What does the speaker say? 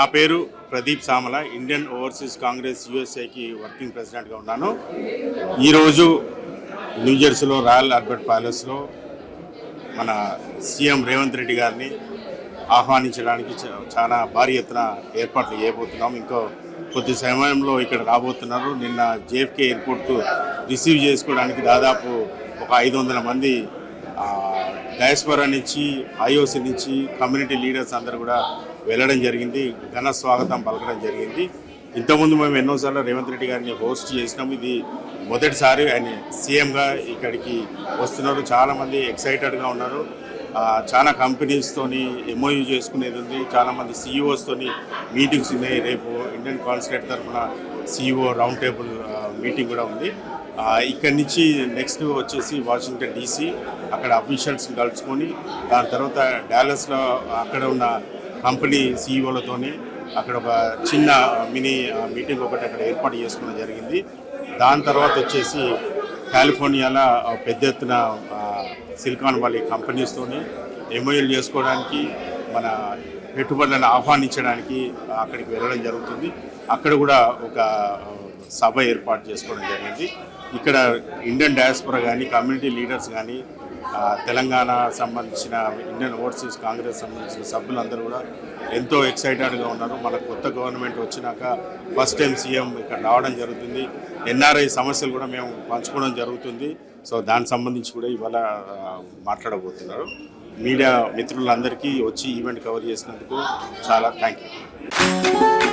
నా పేరు Pradeep Samala, Indian overseas congress యూఎస్ఏకి వర్కింగ్ ప్రెసిడెంట్గా ఉన్నాను. ఈరోజు న్యూజెర్సీలో రాయల్ ఆల్బర్ట్ ప్యాలెస్లో మన సీఎం రేవంత్ రెడ్డి గారిని ఆహ్వానించడానికి చాలా భారీ ఎత్తున ఏర్పాట్లు చేయబోతున్నాం. ఇంకో కొద్ది సమయంలో ఇక్కడ రాబోతున్నారు. నిన్న జేఎఫ్కే ఎయిర్పోర్ట్కు రిసీవ్ చేసుకోవడానికి దాదాపు ఒక 500 మంది డయాస్పోరా నుంచి, ఐఓసీ నుంచి, కమ్యూనిటీ లీడర్స్ అందరూ కూడా వెళ్ళడం జరిగింది. ఘన స్వాగతం పలకడం జరిగింది. ఇంతకుముందు మేము ఎన్నోసార్లు రేవంత్ రెడ్డి గారిని హోస్ట్ చేసినాము. ఇది మొదటిసారి ఆయన సీఎంగా ఇక్కడికి వస్తున్నారు. చాలామంది ఎక్సైటెడ్గా ఉన్నారు. చాలా కంపెనీస్తోని ఎంఓయూ చేసుకునేది ఉంది. చాలామంది సీఈఓస్తోని మీటింగ్స్ ఉన్నాయి. రేపు ఇండియన్ కాన్సులేట్ తరఫున సీఈఓ రౌండ్ టేబుల్ మీటింగ్ కూడా ఉంది. ఇక్కడి నుంచి నెక్స్ట్ వచ్చేసి వాషింగ్టన్ డీసీ, అక్కడ అఫీషియల్స్ని కలుసుకొని దాని తర్వాత డాలస్లో అక్కడ ఉన్న కంపెనీ సీఈఓలతోని అక్కడ ఒక చిన్న మినీ మీటింగ్ ఒకటి అక్కడ ఏర్పాటు చేసుకోవడం జరిగింది. దాని తర్వాత వచ్చేసి కాలిఫోర్నియాలో పెద్ద ఎత్తున సిలికాన్ వ్యాలీ కంపెనీస్తోని ఎంఓయూలు చేసుకోవడానికి, మన పెట్టుబడులను ఆహ్వానించడానికి అక్కడికి వెళ్ళడం జరుగుతుంది. అక్కడ కూడా ఒక సభ ఏర్పాటు చేసుకోవడం జరిగింది. ఇక్కడ ఇండియన్ డయాస్పోరా కానీ, కమ్యూనిటీ లీడర్స్ కానీ, తెలంగాణ సంబంధించిన ఇండియన్ ఓవర్సీస్ కాంగ్రెస్ సంబంధించిన సభ్యులందరూ కూడా ఎంతో ఎక్సైటెడ్గా ఉన్నారు. మన కొత్త గవర్నమెంట్ వచ్చినాక ఫస్ట్ టైం సీఎం ఇక్కడ రావడం జరుగుతుంది. ఎన్ఆర్ఐ సమస్యలు కూడా మేము పంచుకోవడం జరుగుతుంది. సో దానికి సంబంధించి కూడా ఇవాళ మాట్లాడబోతున్నారు. మీడియా మిత్రులందరికీ వచ్చి ఈవెంట్ కవర్ చేసినందుకు చాలా థ్యాంక్ యూ.